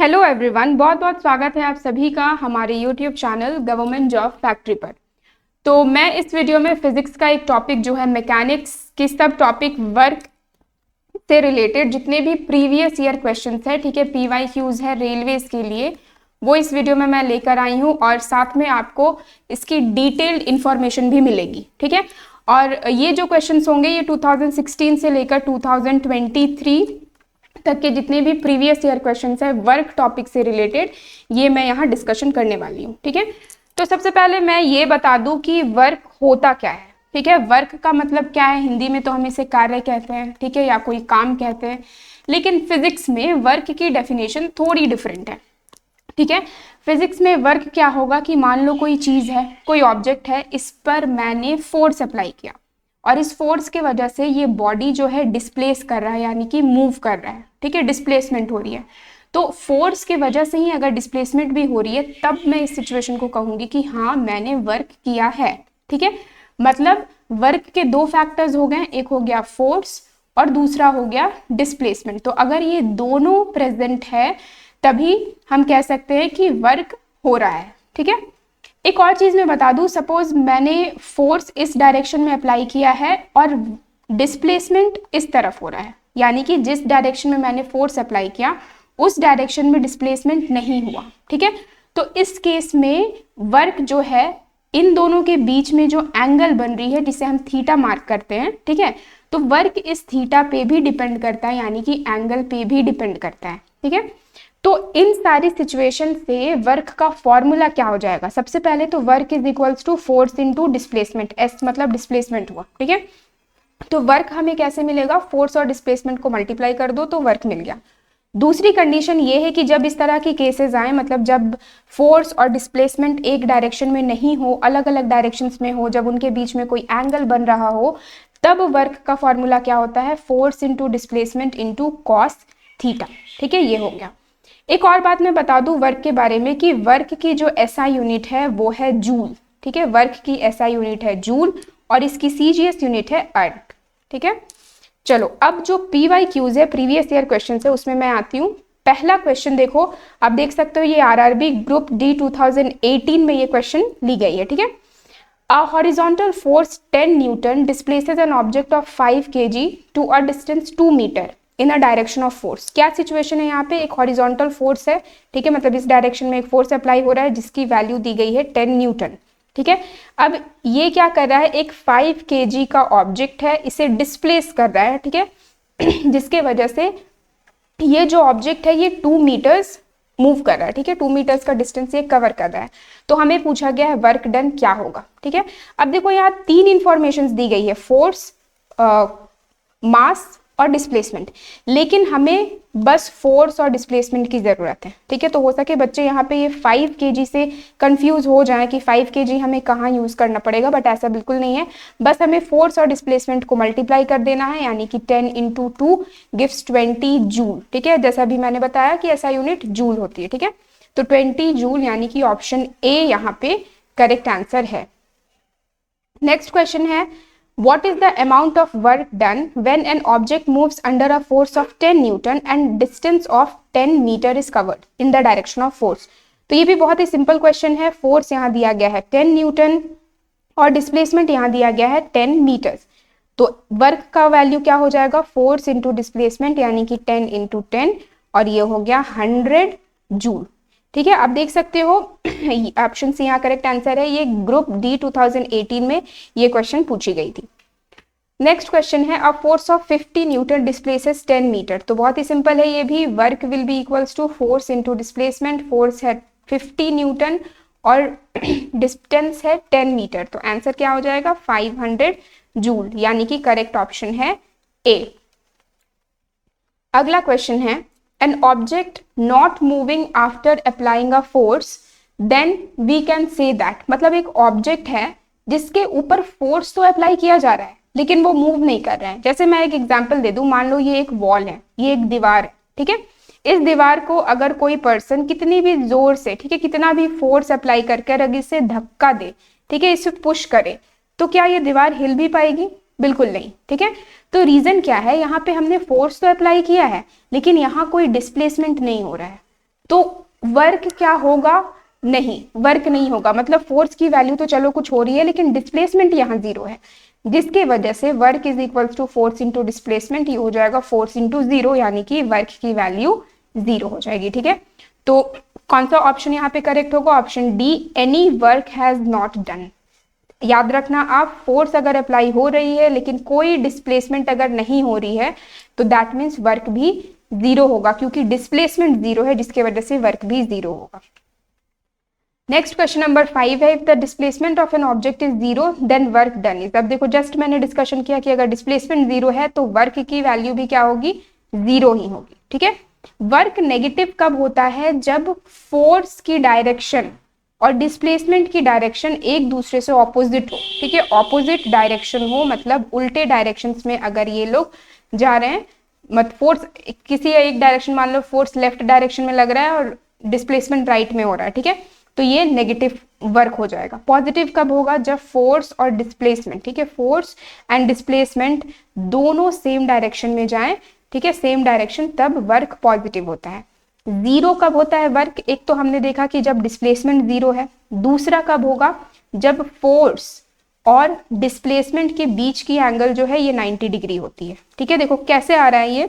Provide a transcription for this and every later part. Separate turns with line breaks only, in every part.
Hello everyone, बहुत बहुत स्वागत है आप सभी का हमारे YouTube channel government job factory पर। तो मैं इस वीडियो में फिजिक्स का एक टॉपिक जो है मैकेनिक्स की सब टॉपिक वर्क से रिलेटेड जितने भी प्रीवियस ईयर क्वेश्चंस है, ठीक है, पीवाईक्यूज है रेलवेज के लिए, वो इस वीडियो में मैं लेकर आई हूँ और साथ में आपको इसकी डिटेल्ड इंफॉर्मेशन भी मिलेगी, ठीक है। और ये जो क्वेश्चंस होंगे ये 2016 से लेकर 2023 तक के जितने भी प्रीवियस ईयर क्वेश्चंस है वर्क टॉपिक से रिलेटेड, ये मैं यहाँ डिस्कशन करने वाली हूँ, ठीक है। तो सबसे पहले मैं ये बता दूं कि वर्क होता क्या है, ठीक है। वर्क का मतलब क्या है, हिंदी में तो हम इसे कार्य कहते हैं, ठीक है, या कोई काम कहते हैं, लेकिन फिजिक्स में वर्क की डेफिनेशन थोड़ी डिफरेंट है, ठीक है। फिजिक्स में वर्क क्या होगा कि मान लो कोई चीज है, कोई ऑब्जेक्ट है, इस पर मैंने फोर्स अप्लाई किया और इस फोर्स के वजह से ये बॉडी जो है डिस्प्लेस कर रहा है, यानी कि मूव कर रहा है, ठीक है, डिस्प्लेसमेंट हो रही है। तो फोर्स के वजह से ही अगर डिस्प्लेसमेंट भी हो रही है तब मैं इस सिचुएशन को कहूंगी कि हाँ मैंने वर्क किया है, ठीक है। मतलब वर्क के दो फैक्टर्स हो गए, एक हो गया फोर्स और दूसरा हो गया डिस्प्लेसमेंट। तो अगर ये दोनों प्रेजेंट है तभी हम कह सकते हैं कि वर्क हो रहा है, ठीक है। एक और चीज मैं बता दूं, सपोज मैंने फोर्स इस डायरेक्शन में अप्लाई किया है और डिस्प्लेसमेंट इस तरफ हो रहा है, यानी कि जिस डायरेक्शन में मैंने फोर्स अप्लाई किया उस डायरेक्शन में डिस्प्लेसमेंट नहीं हुआ, ठीक है। तो इस केस में वर्क जो है इन दोनों के बीच में जो एंगल बन रही है जिसे हम थीटा मार्क करते हैं, ठीक है, तो वर्क इस थीटा पे भी डिपेंड करता है, यानी कि एंगल पे भी डिपेंड करता है, ठीक है। तो इन सारी सिचुएशन से वर्क का फॉर्मूला क्या हो जाएगा, सबसे पहले तो work is equals to force into displacement, S मतलब डिस्प्लेसमेंट हुआ, ठीक है। तो वर्क हमें कैसे मिलेगा, फोर्स और डिस्प्लेसमेंट को मल्टीप्लाई कर दो तो वर्क मिल गया। दूसरी कंडीशन ये है कि जब इस तरह की केसेस आए, मतलब जब फोर्स और डिस्प्लेसमेंट एक डायरेक्शन में नहीं हो, अलग अलग डायरेक्शंस में हो, जब उनके बीच में कोई एंगल बन रहा हो, तब वर्क का फॉर्मूला क्या होता है, force into displacement into cos theta, ठीक है, ये हो गया। एक और बात मैं बता दूं वर्क के बारे में कि वर्क की जो एसआई यूनिट है वो है जूल, ठीक है, वर्क की एसआई यूनिट है जूल और इसकी सीजीएस यूनिट है अर्क, ठीक है। चलो अब जो पीवाईक्यूज है प्रीवियस ईयर क्वेश्चन है उसमें मैं आती हूँ। पहला क्वेश्चन देखो, आप देख सकते हो ये आरआरबी ग्रुप डी 2018 में ये क्वेश्चन ली गई है, ठीक है। A horizontal force 10 Newton displaces an object of 5 kg to a distance 2 meter in a direction of force। क्या सिचुएशन है यहाँ पे, एक हॉरिजॉन्टल फोर्स है, ठीक है, मतलब इस डायरेक्शन में एक फोर्स अप्लाई हो रहा है जिसकी वैल्यू दी गई है 10 न्यूटन, ठीक है। अब ये क्या कर रहा है, एक 5 kg का ऑब्जेक्ट है, इसे डिस्प्लेस कर रहा है, ठीक है, जिसके वजह से ये जो ऑब्जेक्ट है ये 2 मीटर्स मूव कर रहा है, ठीक है, 2 मीटर्स का डिस्टेंस ये कवर कर रहा है। तो हमें पूछा गया है वर्क डन क्या होगा, ठीक है। अब देखो यहाँ तीन इंफॉर्मेशन दी गई है, फोर्स, मास और डिस्प्लेसमेंट, लेकिन हमें बस फोर्स और डिस्प्लेसमेंट की जरूरत है, ठीक है। तो हो सके बच्चे यहाँ पे ये 5 kg से कंफ्यूज हो जाए कि 5 kg हमें कहाँ यूज करना पड़ेगा, बट ऐसा बिल्कुल नहीं है, बस हमें फोर्स और डिस्प्लेसमेंट को मल्टीप्लाई कर देना है, यानी कि 10 इंटू 2 गिव्स 20 जूल, ठीक है, जैसा भी मैंने बताया कि ऐसा यूनिट जूल होती है, ठीक है। तो 20 जूल यानी कि ऑप्शन ए यहाँ पे करेक्ट आंसर है। नेक्स्ट क्वेश्चन है, what is the amount of work done when an object moves under a force of 10 Newton and distance of 10 meter is covered in the direction of force। तो ये भी बहुत ही simple question है, force यहाँ दिया गया है 10 न्यूटन और डिस्प्लेसमेंट यहाँ दिया गया है 10 मीटर्स। तो वर्क का वैल्यू क्या हो जाएगा, फोर्स इंटू डिस्प्लेसमेंट यानी कि 10 इंटू 10 और ये हो गया 100 जूल, ठीक है। आप देख सकते हो ऑप्शन सी यहाँ करेक्ट आंसर है, ये ग्रुप डी 2018 में ये क्वेश्चन पूछी गई थी। नेक्स्ट क्वेश्चन है, a force of 50 newton displaces 10 metre. तो बहुत ही सिंपल है ये भी, work will be equals to force into displacement, force है 50 न्यूटन और डिस्टेंस है 10 मीटर, तो आंसर क्या हो जाएगा 500 जूल, यानी कि करेक्ट ऑप्शन है ए। अगला क्वेश्चन है, an object not moving after applying a force then we can say that, मतलब एक ऑब्जेक्ट है जिसके ऊपर फोर्स तो अप्लाई किया जा रहा है लेकिन वो मूव नहीं कर रहा है। जैसे मैं एक एग्जांपल दे दूं, मान लो ये एक वॉल है, ये एक दीवार है, ठीक है, इस दीवार को अगर कोई पर्सन कितनी भी जोर से, ठीक है, कितना भी फोर्स अप्लाई करके अगर इसे धक्का दे, ठीक है, इसे पुश करे, तो क्या ये दीवार हिल भी पाएगी, बिल्कुल नहीं, ठीक है। तो रीजन क्या है, यहाँ पे हमने फोर्स तो अप्लाई किया है लेकिन यहाँ कोई डिस्प्लेसमेंट नहीं हो रहा है, तो वर्क क्या होगा, नहीं, वर्क नहीं होगा। मतलब फोर्स की वैल्यू तो चलो कुछ हो रही है, लेकिन डिस्प्लेसमेंट यहाँ 0 है, जिसकी वजह से work is equals to force into displacement, ये हो जाएगा फोर्स इंटू 0, यानी कि वर्क की वैल्यू 0 हो जाएगी। ठीक है, तो कौन सा ऑप्शन यहाँ पे करेक्ट होगा, option D, any work has not done. याद रखना आप, फोर्स अगर अप्लाई हो रही है लेकिन कोई डिस्प्लेसमेंट अगर नहीं हो रही है तो दैट मीन्स वर्क भी 0 होगा, क्योंकि डिस्प्लेसमेंट 0 है, जिसकी वजह से वर्क भी 0 होगा। नेक्स्ट क्वेश्चन नंबर 5 है, if the displacement of an object is 0 then work done is. अब देखो जस्ट मैंने डिस्कशन किया कि अगर डिस्प्लेसमेंट 0 है तो वर्क की वैल्यू भी क्या होगी, 0 ही होगी। ठीक है, वर्क नेगेटिव कब होता है, जब फोर्स की डायरेक्शन और डिस्प्लेसमेंट की डायरेक्शन एक दूसरे से ऑपोजिट हो। ठीक है, ऑपोजिट डायरेक्शन हो, मतलब उल्टे डायरेक्शंस में अगर ये लोग जा रहे हैं, मत फोर्स किसी एक डायरेक्शन, मान लो फोर्स लेफ्ट डायरेक्शन में लग रहा है और डिस्प्लेसमेंट राइट में हो रहा है। ठीक है, तो ये नेगेटिव वर्क हो जाएगा। पॉजिटिव कब होगा, जब फोर्स और डिस्प्लेसमेंट, ठीक है, फोर्स एंड डिस्प्लेसमेंट दोनों सेम डायरेक्शन में जाएं, ठीक है, सेम डायरेक्शन, तब वर्क पॉजिटिव होता है। 0 कब होता है वर्क, एक तो हमने देखा कि जब डिस्प्लेसमेंट 0 है, दूसरा कब होगा, जब फोर्स और डिस्प्लेसमेंट के बीच की एंगल जो है ये 90 डिग्री होती है। ठीक है, देखो कैसे आ रहा है ये,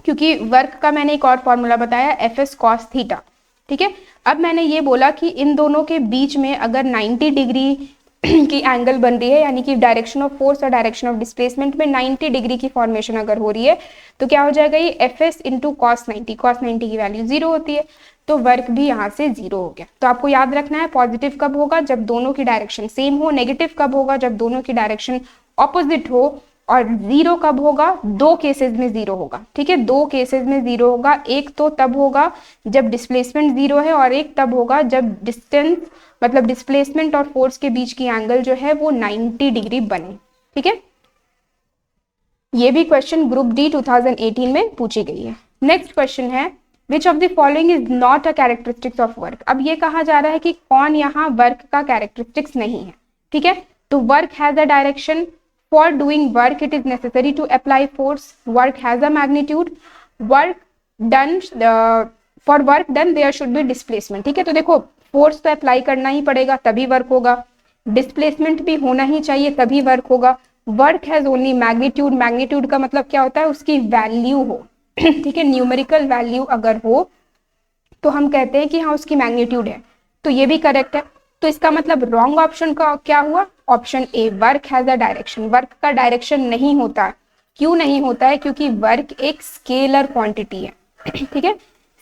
क्योंकि वर्क का मैंने एक और फॉर्मूला बताया, एफ एस कॉस थीटा। ठीक है, अब मैंने ये बोला कि इन दोनों के बीच में अगर 90 डिग्री की एंगल बन रही है, यानी कि डायरेक्शन ऑफ फोर्स और डायरेक्शन ऑफ डिस्प्लेसमेंट में 90 डिग्री की फॉर्मेशन अगर हो रही है, तो क्या हो जाएगा, ये F S into cos 90, cos 90 की वैल्यू 0 होती है, तो वर्क भी यहाँ से 0 हो गया। तो आपको याद रखना है, पॉजिटिव कब होगा, जब दोनों की डायरेक्शन सेम हो, नेगेटिव कब होगा, जब दोनों की डायरेक्शन ऑपोजिट हो, और 0 कब होगा, 2 केसेस में 0 होगा। ठीक है, 2 केसेस में 0 होगा, एक तो तब होगा जब डिस्प्लेसमेंट 0 है, और एक तब होगा जब डिस्टेंस, मतलब डिस्प्लेसमेंट और फोर्स के बीच की एंगल जो है वो 90 डिग्री बने। ठीक है, ये भी क्वेश्चन ग्रुप डी 2018 में पूछी गई है। नेक्स्ट क्वेश्चन है, which of the following is not a characteristics of work. अब ये कहा जा रहा है कि कौन यहाँ वर्क का कैरेक्टरिस्टिक्स नहीं है। ठीक है, तो work has a direction, for doing work it is necessary to apply force, work has a magnitude, work done for work done there should be displacement। ठीक है, तो देखो फोर्स तो अप्लाई करना ही पड़ेगा तभी वर्क होगा, डिस्प्लेसमेंट भी होना ही चाहिए तभी वर्क होगा। Work has only magnitude, magnitude का मतलब क्या होता है, उसकी वैल्यू हो। ठीक है, न्यूमेरिकल वैल्यू अगर हो तो हम कहते हैं कि हाँ उसकी मैग्नीट्यूड है, तो ये भी करेक्ट है। तो इसका मतलब रॉन्ग ऑप्शन का क्या हुआ, option A, work has a direction. Work का डायरेक्शन नहीं होता, क्यों नहीं होता है, क्योंकि वर्क एक स्केलर क्वांटिटी है। ठीक है,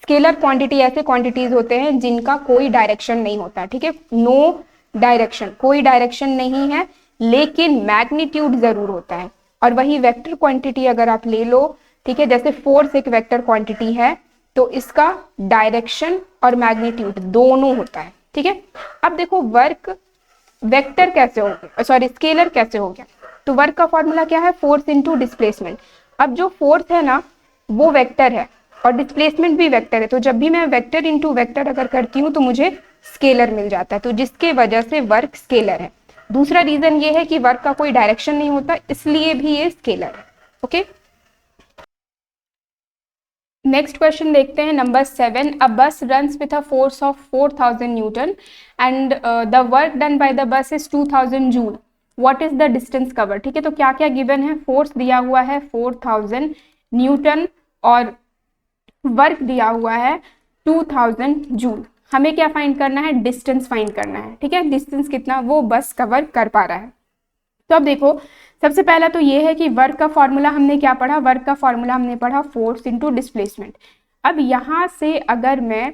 स्केलर क्वांटिटी ऐसे क्वांटिटीज होते हैं जिनका कोई डायरेक्शन नहीं होता। ठीक है, नो डायरेक्शन, कोई डायरेक्शन नहीं है, लेकिन मैग्नीट्यूड जरूर होता है। और वही वेक्टर क्वांटिटी अगर आप ले लो, ठीक है, जैसे फोर्स एक वेक्टर क्वांटिटी है, तो इसका डायरेक्शन और मैग्नीट्यूड दोनों होता है। ठीक है, अब देखो वर्क वेक्टर कैसे हो गया, सॉरी स्केलर कैसे हो गया, तो वर्क का फॉर्मूला क्या है, फोर्स इनटू डिस्प्लेसमेंट। अब जो फोर्स है ना वो वेक्टर है और डिस्प्लेसमेंट भी वेक्टर है, तो जब भी मैं वेक्टर इनटू वेक्टर अगर करती हूँ तो मुझे स्केलर मिल जाता है, तो जिसके वजह से वर्क स्केलर है। दूसरा रीजन ये है कि वर्क का कोई डायरेक्शन नहीं होता, इसलिए भी ये स्केलर है। ओके, नेक्स्ट क्वेश्चन देखते हैं, नंबर 7, अ बस runs with a force of 4000 Newton and the work done by the bus is 2000 joule, what is the distance cover. ठीक है, तो क्या क्या गिवन है, फोर्स दिया हुआ है 4000 न्यूटन और वर्क दिया हुआ है 2000 जूल। हमें क्या फाइंड करना है, डिस्टेंस फाइंड करना है। ठीक है, डिस्टेंस कितना वो बस कवर कर पा रहा है। तो अब देखो सबसे पहला तो ये है कि वर्क का फॉर्मूला हमने क्या पढ़ा, वर्क का फॉर्मूला हमने पढ़ा फोर्स इनटू डिस्प्लेसमेंट। अब यहाँ से अगर मैं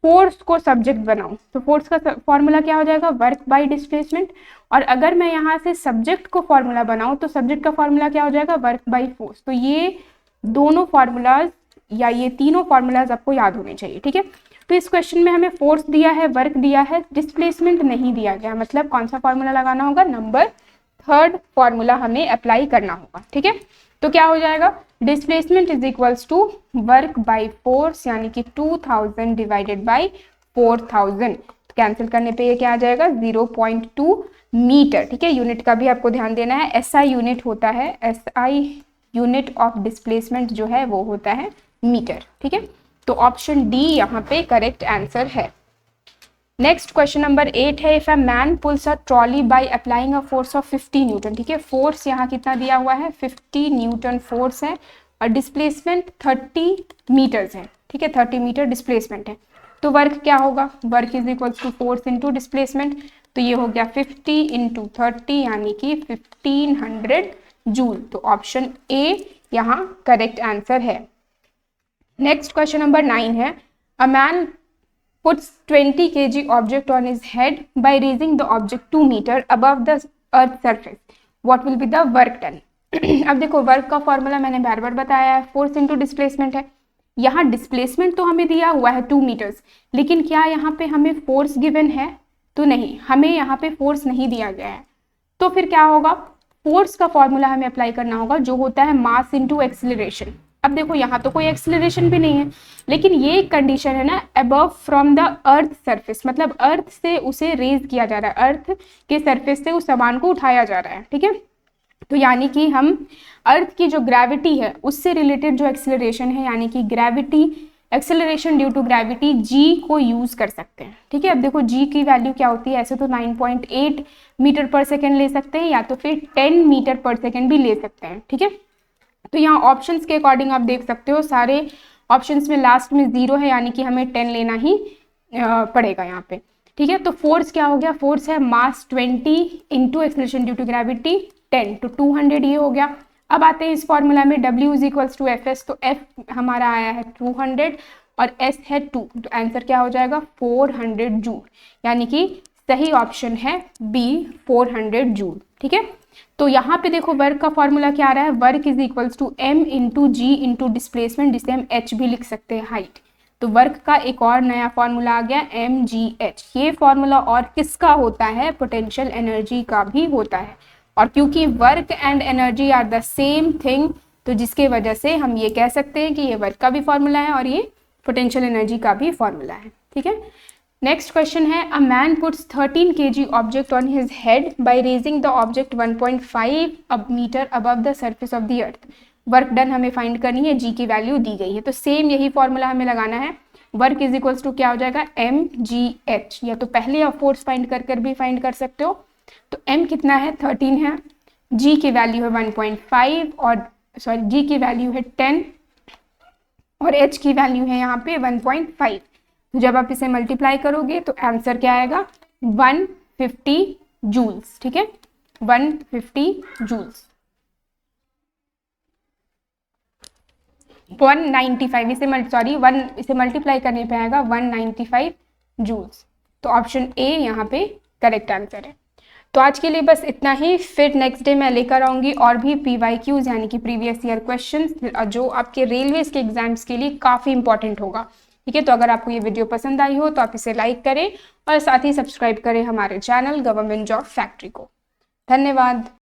फोर्स को सब्जेक्ट बनाऊं तो फोर्स का फॉर्मूला क्या हो जाएगा, वर्क बाय डिस्प्लेसमेंट। और अगर मैं यहाँ से सब्जेक्ट को फॉर्मूला बनाऊं तो सब्जेक्ट का फॉर्मूला क्या हो जाएगा, वर्क बाय फोर्स। तो ये दोनों फॉर्मूलाज या ये तीनों फॉर्मूलाज आपको याद होने चाहिए। ठीक है, तो इस क्वेश्चन में हमें फोर्स दिया है, वर्क दिया है, डिस्प्लेसमेंट नहीं दिया गया, मतलब कौन सा फॉर्मूला लगाना होगा, नंबर 3 फॉर्मूला हमें अप्लाई करना होगा। ठीक है, तो क्या हो जाएगा, displacement is equals to work by force, यानी कि 2000 डिवाइडेड बाय 4000, कैंसिल करने पे ये क्या आ जाएगा, 0.2 मीटर। ठीक है, यूनिट का भी आपको ध्यान देना है, एसआई यूनिट होता है, एसआई यूनिट ऑफ डिस्प्लेसमेंट जो है वो होता है मीटर। ठीक है, तो ऑप्शन डी यहाँ पे करेक्ट आंसर है। नेक्स्ट क्वेश्चन नंबर 8 है, if a man pools a trolley by applying a force of 50 Newton. ठीक है, फोर्स यहाँ कितना दिया हुआ है, 50 न्यूटन फोर्स है और डिस्प्लेसमेंट 30 मीटर्स है। ठीक है, 30 मीटर डिस्प्लेसमेंट है। तो वर्क क्या होगा, work is equal to force into displacement. तो ये हो गया 50 इंटू 30 यानी कि 1500 जूल। तो ऑप्शन ए यहाँ करेक्ट आंसर है। नेक्स्ट क्वेश्चन नंबर 9 है, a man puts 20 kg object on his head by raising the object 2 meter above the earth surface. What will be the work done? अब देखो work का formula मैंने बार बार बताया है, force into displacement है। यहाँ displacement तो हमें दिया हुआ है 2 मीटर्स, लेकिन क्या यहाँ पे हमें फोर्स गिवन है? तो नहीं, हमें यहाँ पे फोर्स नहीं दिया गया है। तो फिर क्या होगा, फोर्स का फॉर्मूला हमें अप्लाई करना होगा जो होता है मास इंटू एक्सिलरेशन। अब देखो यहाँ तो कोई एक्सिलरेशन भी नहीं है, लेकिन ये एक कंडीशन है ना, above from the earth surface, मतलब अर्थ से उसे रेज किया जा रहा है, अर्थ के सरफेस से उस सामान को उठाया जा रहा है। ठीक है, तो यानी कि हम अर्थ की जो ग्रेविटी है उससे रिलेटेड जो एक्सिलरेशन है, यानी कि gravity acceleration due to gravity g को यूज कर सकते हैं। ठीक है, अब देखो जी की वैल्यू क्या होती है, ऐसे तो 9.8 मीटर पर सेकेंड ले सकते हैं या तो फिर 10 मीटर पर सेकेंड भी ले सकते हैं। ठीक है, तो यहाँ ऑप्शंस के अकॉर्डिंग आप देख सकते हो सारे ऑप्शंस में लास्ट में 0 है, यानी कि हमें 10 लेना ही पड़ेगा यहाँ पे। ठीक है, तो फोर्स क्या हो गया, फोर्स है mass 20 into acceleration due to gravity 10, तो 200 ये हो गया। अब आते हैं इस फॉर्मूला में, W is equals to F S, तो F हमारा आया है 200 और S है 2, तो आंसर क्या हो जाएगा 400 जूल, यानी कि सही ऑप्शन है बी 400 जूल। ठीक है, तो यहाँ पे देखो वर्क का फॉर्मूला क्या आ रहा है, work is equals to M into G into displacement, जिसे हम H भी लिख सकते हैं, हाइट। तो वर्क का एक और नया फॉर्मूला आ गया mgh। ये फॉर्मूला और किसका होता है, पोटेंशियल एनर्जी का भी होता है। और क्योंकि work and energy are the same thing, तो जिसके वजह से हम ये कह सकते हैं कि ये वर्क का भी फॉर्मूला है और ये पोटेंशियल एनर्जी का भी फॉर्मूला है। ठीक है, नेक्स्ट क्वेश्चन है, a man puts 13 kg object on his head by raising the object 1.5 metre above the surface of the earth. Work done हमें फाइंड करनी है, जी की वैल्यू दी गई है, तो सेम यही फॉर्मूला हमें लगाना है। वर्क इज इक्वल्स टू क्या हो जाएगा mgh, या तो पहले आप फोर्स फाइंड कर भी फाइंड कर सकते हो। तो m कितना है 13 है, g की वैल्यू है 1.5 और सॉरी g की वैल्यू है 10 और h की वैल्यू है यहाँ पे 1.5। तो जब आप इसे मल्टीप्लाई करोगे तो आंसर क्या आएगा 150 जूल्स। ठीक है, 150 जूल्स, 195 इसे मल्टीप्लाई करने पे आएगा 195 जूल्स। तो ऑप्शन ए यहाँ पे करेक्ट आंसर है। तो आज के लिए बस इतना ही, फिर नेक्स्ट डे मैं लेकर आऊँगी और भी PYQs यानी कि प्रीवियस ईयर क्वेश्चंस, जो आपके रेलवेज के एग्जाम्स के लिए काफ़ी इंपॉर्टेंट होगा। ठीक है, तो अगर आपको ये वीडियो पसंद आई हो तो आप इसे लाइक करें और साथ ही सब्सक्राइब करें हमारे चैनल गवर्नमेंट जॉब फैक्ट्री को। धन्यवाद।